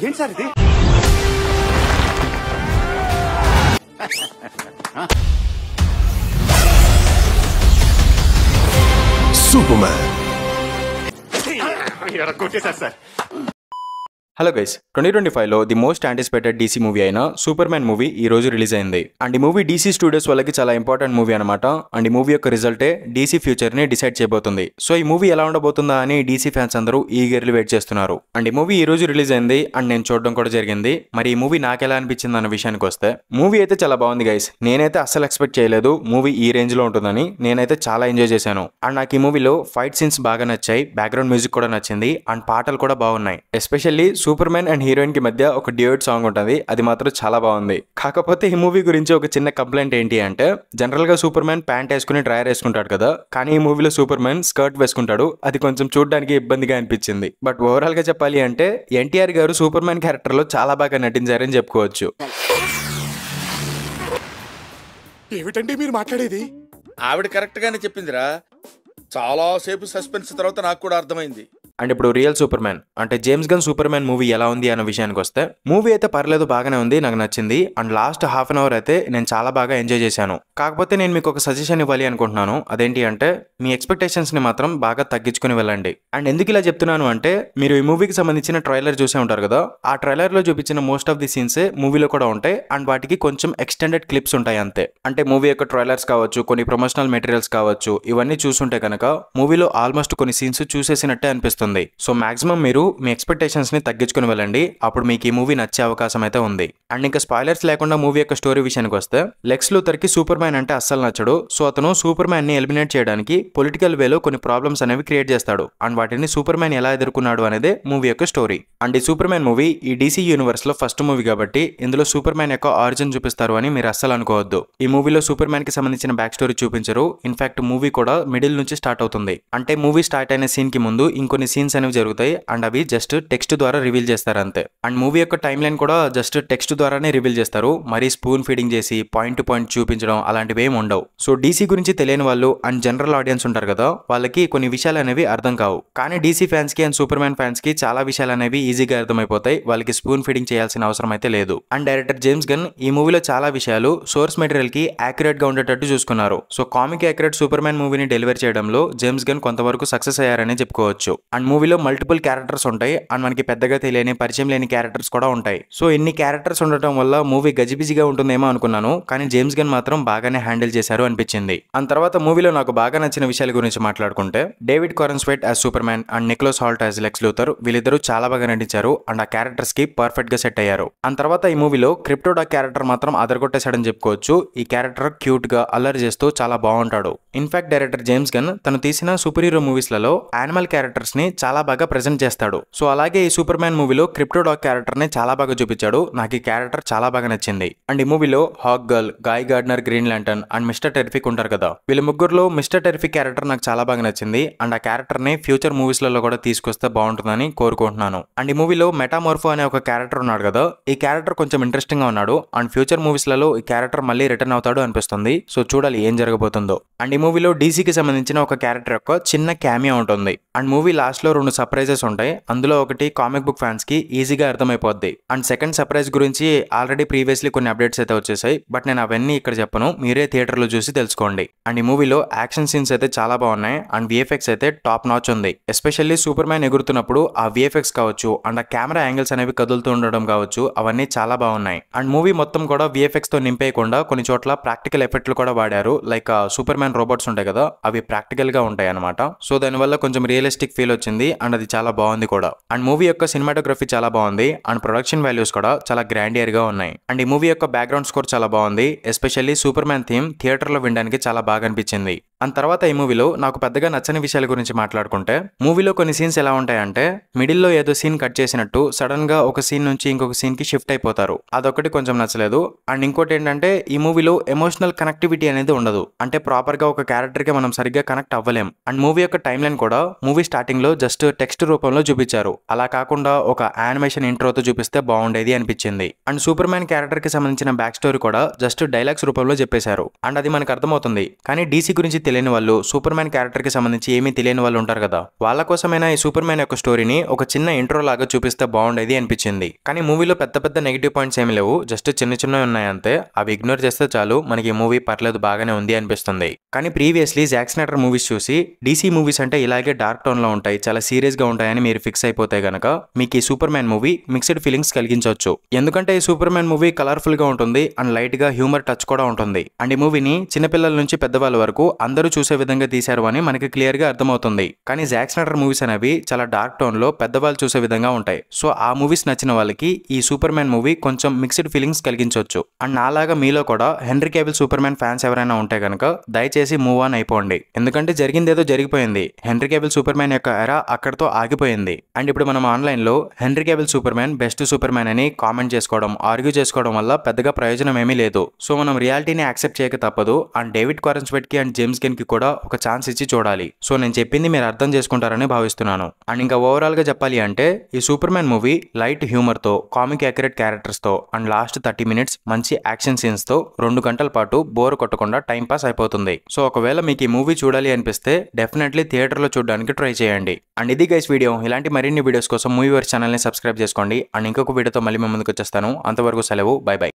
ఏంటి సార్ ఇది? సూపర్మ్యాన్ కొట్టేశారు సార్. హలో గైస్, 2025లో the most anticipated DC movie అయిన సూపర్మ్యాన్ మూవీ ఈ రోజు రిలీజ్ అయింది. అండ్ ఈ మూవీ డీసీ స్టూడియోస్ వాళ్ళకి చాలా ఇంపార్టెంట్ మూవీ అనమాట. అండ్ ఈ మూవీ యొక్క రిజల్టే డీసీ ఫ్యూచర్ ని డిసైడ్ చేయబోతుంది. సో ఈ మూవీ ఎలా ఉండబోతుందా అని డీసీ ఫ్యాన్స్ అందరూ ఈగర్లీ వెయిట్ చేస్తున్నారు. అండ్ ఈ మూవీ ఈ రోజు రిలీజ్ అయింది అండ్ నేను చూడడం కూడా జరిగింది. మరి ఈ మూవీ నాకు ఎలా అనిపించింది అన్న విషయానికి వస్తే, మూవీ అయితే చాలా బాగుంది గైస్. నేనైతే అస్సలు ఎక్స్పెక్ట్ చేయలేదు మూవీ ఈ రేంజ్ లో ఉంటుందని. నేనైతే చాలా ఎంజాయ్ చేశాను. అండ్ నాకు ఈ మూవీలో ఫైట్ సీన్స్ బాగా నచ్చాయి, బ్యాక్గ్రౌండ్ మ్యూజిక్ కూడా నచ్చింది అండ్ పాటలు కూడా బాగున్నాయి. ఎస్పెషల్లీ సూపర్మ్యాన్ అండ్ హీరోయిన్ కి మధ్య ఒక డ్యూయట్ సాంగ్ ఉంటుంది, అది మాత్రం చాలా బాగుంది. కాకపోతే ఈ మూవీ గురించి ఒక చిన్న కంప్లైంట్ ఏంటి అంటే, జనరల్ గా సూపర్ మ్యాన్ ప్యాంట్ వేసుకుని డ్రైయర్ వేసుకుంటాడు కదా, కానీ ఈ మూవీలో సూపర్ మ్యాన్ స్కర్ట్ వేసుకుంటాడు. అది కొంచెం చూడడానికి ఇబ్బందిగా అనిపించింది. బట్ ఓవరాల్ గా చెప్పాలి అంటే ఎన్టీఆర్ గారు సూపర్ మ్యాన్ క్యారెక్టర్ లో చాలా బాగా నటించారని చెప్పుకోవచ్చు. ఏమిటండి మీరు మాట్లాడేది? ఆవిడ కరెక్ట్ గానే చెప్పిందిరా. చాలా సేపు సస్పెన్స్ తర్వాత నాకు కూడా అర్థమైంది. అండ్ ఇప్పుడు రియల్ సూపర్ మ్యాన్ అంటే James gun super man movie ఎలా ఉంది అన్న విషయానికి వస్తే, మూవీ అయితే పర్లేదు, బాగానే ఉంది, నాకు నచ్చింది. And last half an hour అయితే నేను చాలా బాగా ఎంజాయ్ చేశాను. కాకపోతే నేను మీకు ఒక సజెషన్ ఇవ్వాలి అనుకుంటున్నాను. అదేంటి అంటే, మీ ఎక్స్పెక్టేషన్స్ ని మాత్రం బాగా తగ్గించుకుని వెళ్ళండి. అండ్ ఎందుకు ఇలా చెప్తున్నాను అంటే, మీరు ఈ మూవీకి సంబంధించిన ట్రైలర్ చూసే ఉంటారు కదా, ఆ ట్రైలర్ లో చూపించిన మోస్ట్ ఆఫ్ ది సీన్స్ మూవీలో కూడా ఉంటాయి అండ్ వాటికి కొంచెం ఎక్స్టెండెడ్ క్లిప్స్ ఉంటాయి అంతే. అంటే మూవీ యొక్క ట్రైలర్స్ కావచ్చు, కొన్ని ప్రమోషనల్ మెటీరియల్స్ కావచ్చు, ఇవన్నీ చూసుంటే కనుక మూవీలో ఆల్మోస్ట్ కొన్ని సీన్స్ చూసేసినట్టే అనిపిస్తుంది. సో మాక్సిమం మీరు మీ ఎక్స్పెక్టేషన్స్ ని తగ్గించుకుని వెళ్ళండి, అప్పుడు మీకు ఈ మూవీ నచ్చే అవకాశం అయితే ఉంది. అండ్ ఇంకా స్పాయిలర్స్ లేకుండా మూవీ యొక్క స్టోరీ విషయానికి వస్తే, లెక్స్ లూథర్ కి సూపర్ మ్యాన్ అంటే అస్సలు నచ్చడు. సో అతను సూపర్ మ్యాన్ ని ఎలిమినేట్ చేయడానికి పొలిటికల్ వేలో కొన్ని ప్రాబ్లమ్స్ అనేవి క్రియేట్ చేస్తాడు అండ్ వాటిని సూపర్ మ్యాన్ ఎలా ఎదుర్కొన్నాడు అనేదే మూవీ యొక్క స్టోరీ. అండ్ ఈ సూపర్ మ్యాన్ మూవీ ఈ డీసీ యూనివర్స్ లో ఫస్ట్ మూవీ కాబట్టి ఇందులో సూపర్ మ్యాన్ యొక్క ఆరిజిన్ చూపిస్తారు అని మీరు అస్సలు అనుకోవద్దు. ఈ మూవీలో సూపర్ మ్యాన్ కి సంబంధించిన బ్యాక్ స్టోరీ చూపించరు. ఇన్ఫాక్ట్ మూవీ కూడా మిడిల్ నుంచి స్టార్ట్ అవుతుంది. అంటే మూవీ స్టార్ట్ అయిన సీన్ కి ముందు ఇంకొన్ని సీన్స్ అనేవి జరుగుతాయి అండ్ అవి జస్ట్ టెక్స్ట్ ద్వారా రివీల్ చేస్తారు అంతే. అండ్ మూవీ యొక్క టైం లైన్ కూడా జస్ట్ టెక్స్ట్ ద్వారానే రివీల్ చేస్తారు. మరి స్పూన్ ఫీడింగ్ చేసి పాయింట్ టు పాయింట్ చూపించడం అలాంటివి ఏమి ఉండవు. సో డీసీ గురించి తెలియని వాళ్ళు అండ్ జనరల్ ఆడియన్స్ ఉంటారు కదా, వాళ్ళకి కొన్ని విషయాలు అనేవి అర్థం కావు. కానీ డీసీ ఫ్యాన్స్ కి అండ్ సూపర్ మ్యాన్ ఫ్యాన్స్ కి చాలా విషయాలు అనేవి ఈజీగా అర్థమైపోతాయి. వాళ్ళకి స్పూన్ ఫీడింగ్ చేయాల్సిన అవసరం అయితే లేదు. అండ్ డైరెక్టర్ జేమ్స్ గన్ ఈ మూవీలో చాలా విషయాలు సోర్స్ మెటీరియల్ కి యాక్యురేట్ గా ఉండేటట్టు చూసుకున్నారు. So comic accurate super man మూవీని డెలివర్ చేయడంలో జేమ్స్ గన్ కొంతవరకు సక్సెస్ అయ్యారని చెప్పుకోవచ్చు. అండ్ మూవీలో మల్టిపుల్ క్యారెక్టర్స్ ఉంటాయి అండ్ మనకి పెద్దగా తెలియని పరిచయం లేని క్యారెక్టర్స్ కూడా ఉంటాయి. సో ఇన్ని క్యారెక్టర్స్ ఉండటం వల్ల మూవీ గజిబిజిగా ఉంటుందేమో అనుకున్నాను, కానీ జేమ్స్ గన్ మాత్రం బాగానే హ్యాండిల్ చేశారు అనిపించింది. అండ్ తర్వాత మూవీలో నాకు బాగా నచ్చిన విషయాల గురించి మాట్లాడుకుంటే, David Corenswet as Superman and Nicholas Hoult as Lex Luthor, వీళ్ళిద్దరూ చాలా బాగా నటించారు అండ్ ఆ క్యారెక్టర్స్ కి పర్ఫెక్ట్ గా సెట్ అయ్యారు. అండ్ తర్వాత ఈ మూవీలో క్రిప్టోడాక్ క్యారెక్టర్ మాత్రం అదరగొట్టేశాడని చెప్పుకోవచ్చు. ఈ క్యారెక్టర్ క్యూట్ గా అల్లరి చేస్తూ చాలా బాగుంటాడు. ఇన్ఫాక్ట్ డైరెక్టర్ జేమ్స్ గన్ తను తీసిన సూపర్ హీరో మూవీస్ లలో యానిమల్ క్యారెక్టర్స్ ని చాలా బాగా ప్రెజెంట్ చేస్తాడు. సో అలాగే ఈ సూపర్ మ్యాన్ మూవీలో క్రిప్టోడాక్ క్యారెక్టర్ ని చాలా బాగా చూపించాడు. నాకు ఈ క్యారెక్టర్ చాలా బాగా నచ్చింది. అండ్ ఈ మూవీలో Hawkgirl, Guy Gardner, Green Lantern and Mister Terrific ఉంటారు కదా, వీళ్ళ ముగ్గురులో మిస్టర్ టెరిఫిక్ క్యారెక్టర్ నాకు చాలా బాగా నచ్చింది అండ్ ఆ క్యారెక్టర్ ని ఫ్యూచర్ మూవీస్ లలో కూడా తీసుకొస్తే బాగుంటుందని కోరుకుంటున్నాను. అండ్ ఈ మూవీలో మెటామోర్ఫో అనే ఒక క్యారెక్టర్ ఉన్నాడు కదా, ఈ క్యారెక్టర్ కొంచెం ఇంట్రెస్టింగ్ గా ఉన్నాడు అండ్ ఫ్యూచర్ మూవీస్ లలో ఈ క్యారెక్టర్ మళ్ళీ రిటర్న్ అవుతాడు అనిపిస్తుంది. సో చూడాలి ఏం జరగబోతుందో. అండ్ ఈ మూవీలో డీసీకి సంబంధించిన ఒక క్యారెక్టర్ యొక్క చిన్న క్యామియో ఉంటుంది అండ్ మూవీ లాస్ట్ లో 2 సర్ప్రైజెస్ ఉంటాయి. అందులో ఒకటి కామిక్ బుక్ ఫ్యాన్స్ కి ఈజీగా అర్థమైపోద్ది అండ్ సెకండ్ సర్ప్రైజ్ గురించి ఆల్రెడీ ప్రీవియస్లీ కొన్ని అప్డేట్స్ అయితే వచ్చేసాయి. బట్ నేను అవన్నీ ఇక్కడ చెప్పను, మీరే థియేటర్ లో చూసి తెలుసుకోండి. అండ్ ఈ మూవీలో యాక్షన్ సీన్స్ అయితే చాలా బాగున్నాయి అండ్ విఎఫ్ఎక్స్ అయితే టాప్ నాచ్ ఉంది. ఎస్పెషల్లీ సూపర్ మ్యాన్ ఎగురుతున్నప్పుడు ఆ విఎఫ్ఎక్స్ కావచ్చు అండ్ ఆ కెమెరా యాంగిల్స్ అనేవి కదులుతూ ఉండడం కావచ్చు, అవన్నీ చాలా బాగున్నాయి. అండ్ మూవీ మొత్తం కూడా విఎఫ్ఎక్స్ తో నింపేయకుండా కొన్ని చోట్ల ప్రాక్టికల్ ఎఫెక్ట్లు కూడా వాడారు. లైక్ సూపర్ మ్యాన్ రోబోట్స్ ఉంటాయి కదా, అవి ప్రాక్టికల్ గా ఉంటాయి అనమాట. సో దానివల్ల కొంచెం రియలిస్టిక్ ఫీల్ వచ్చింది అండ్ అది చాలా బాగుంది కూడా. అండ్ మూవీ యొక్క సినిమాటోగ్రఫీ చాలా బాగుంది అండ్ ప్రొడక్షన్ వాల్యూస్ కూడా చాలా గ్రాండియర్ గా ఉన్నాయి. అండ్ ఈ మూవీ యొక్క బ్యాక్గ్రౌండ్ స్కోర్ చాలా బాగుంది. Especially super man theme theatre లో వినడానికి చాలా బాగా అనిపించింది. అండ్ తర్వాత ఈ మూవీలో నాకు పెద్దగా నచ్చని విషయాల గురించి మాట్లాడుకుంటే, మూవీలో కొన్ని సీన్స్ ఎలా ఉంటాయంటే, మిడిల్లో ఏదో సీన్ కట్ చేసినట్టు సడన్ గా ఒక సీన్ నుంచి ఇంకొక సీన్ కి షిఫ్ట్ అయిపోతారు. అదొకటి కొంచెం నచ్చలేదు. అండ్ ఇంకోటి ఏంటంటే, ఈ మూవీలో ఎమోషనల్ కనెక్టివిటీ అనేది ఉండదు. అంటే ప్రాపర్ గా ఒక క్యారెక్టర్ కి మనం సరిగ్గా కనెక్ట్ అవ్వలేం. అండ్ మూవీ యొక్క టైం లైన్ కూడా మూవీ స్టార్టింగ్ లో జస్ట్ టెక్స్ట్ రూపంలో చూపించారు. అలా కాకుండా ఒక యానిమేషన్ ఇంట్రోతో చూపిస్తే బాగుండేది అనిపించింది. అండ్ సూపర్ మ్యాన్ క్యారెక్టర్ కి సంబంధించిన బ్యాక్ స్టోరీ కూడా జస్ట్ డైలాగ్స్ రూపంలో చెప్పేశారు అండ్ అది మనకు అర్థమవుతుంది. కానీ డీసీ గురించి తెలియని వాళ్ళు, సూపర్ మ్యాన్ క్యారెక్టర్ కి సంబంధించి ఏమీ తెలియని వాళ్ళు ఉంటారు కదా, వాళ్ళ కోసమైనా ఈ సూపర్ మ్యాన్ యొక్క స్టోరీని ఒక చిన్న ఇంట్రో లాగా చూపిస్తే బాగుండేది అనిపించింది. కానీ మూవీలో పెద్ద పెద్ద నెగిటివ్ పాయింట్స్ ఏమి లేవు, జస్ట్ చిన్న చిన్నవి ఉన్నాయి అంతే. అవి ఇగ్నోర్ చేస్తే చాలు మనకి ఈ మూవీ పర్లేదు బాగానే ఉంది అనిపిస్తుంది. కానీ ప్రీవియస్లీ జాక్ స్నైడర్ మూవీస్ చూసి డీసీ మూవీస్ అంటే ఇలాగే డార్క్ టోన్ లో ఉంటాయి, చాలా సీరియస్ గా ఉంటాయని మీరు ఫిక్స్ అయిపోతే గనక మీకు ఈ super man movie mixed feelings కలిగించవచ్చు. ఎందుకంటే ఈ సూపర్ మ్యాన్ మూవీ కలర్ఫుల్ గా ఉంటుంది అండ్ లైట్ గా హ్యూమర్ టచ్ కూడా ఉంటుంది. అండ్ ఈ మూవీని చిన్నపిల్లల నుంచి పెద్దవాళ్ళ వరకు అందరూ చూసే విధంగా తీశారు అని మనకి క్లియర్ గా అర్థమవుతుంది. కానీ జాక్ స్నైడర్ మూవీస్ అనేవి చాలా డార్క్ టోన్ లో పెద్దవాళ్ళు చూసే విధంగా ఉంటాయి. సో ఆ మూవీస్ నచ్చిన వాళ్ళకి ఈ సూపర్ మ్యాన్ మూవీ కొంచెం మిక్స్డ్ ఫీలింగ్స్ కలిగించవచ్చు. అండ్ నాలాగా మీలో కూడా henry Cavill super man fans ఎవరైనా ఉంటే గనక దయచేసి మూవ్ ఆన్ అయిపోండి. ఎందుకంటే జరిగిందేదో జరిగిపోయింది. హెన్రీ కేవిల్ సూపర్ మ్యాన్ యొక్క ఎరా అక్కడతో ఆగిపోయింది. అండ్ ఇప్పుడు మనం ఆన్లైన్ లో Henry Cavill Superman best Superman అని కామెంట్ చేసుకోవడం, ఆర్గ్యూ చేసుకోవడం వల్ల పెద్దగా ప్రయోజనం ఏమీ లేదు. సో మనం రియాలిటీని యాక్సెప్ట్ చేయక తప్పదు. అండ్ డేవిడ్ క్వారెన్స్బెట్ కి అండ్ జేమ్స్ గన్ కి కూడా ఒక ఛాన్స్ ఇచ్చి చూడాలి. సో నేను చెప్పింది మీరు అర్థం చేసుకుంటారని భావిస్తున్నాను. అండ్ ఇంకా ఓవరాల్ గా చెప్పాలి అంటే ఈ super man movie light humour తో, కామిక్ యాక్యురేట్ క్యారెక్టర్స్ తో అండ్ లాస్ట్ 30 minutes మంచి యాక్షన్ సీన్స్ తో 2 గంటల పాటు బోర్ కొట్టకుండా టైం పాస్ అయిపోతుంది. సో ఒకవేళ మీకు ఈ మూవీ చూడాలి అనిపిస్తే డెఫినెట్లీ థియేటర్ లో చూడడానికి ట్రై చేయండి. అండ్ ఇది గైస్ వీడియో. ఇలాంటి మరిన్ని వీడియోస్ కోసం మూవీ వర్స్ ఛానల్ ని సబ్స్క్రైబ్ చేసుకోండి. అండ్ ఇంకొక వీడియోతో మళ్ళీ మీ ముందుకు వచ్చేస్తాను. అంతవరకు సెలవు, బై బై.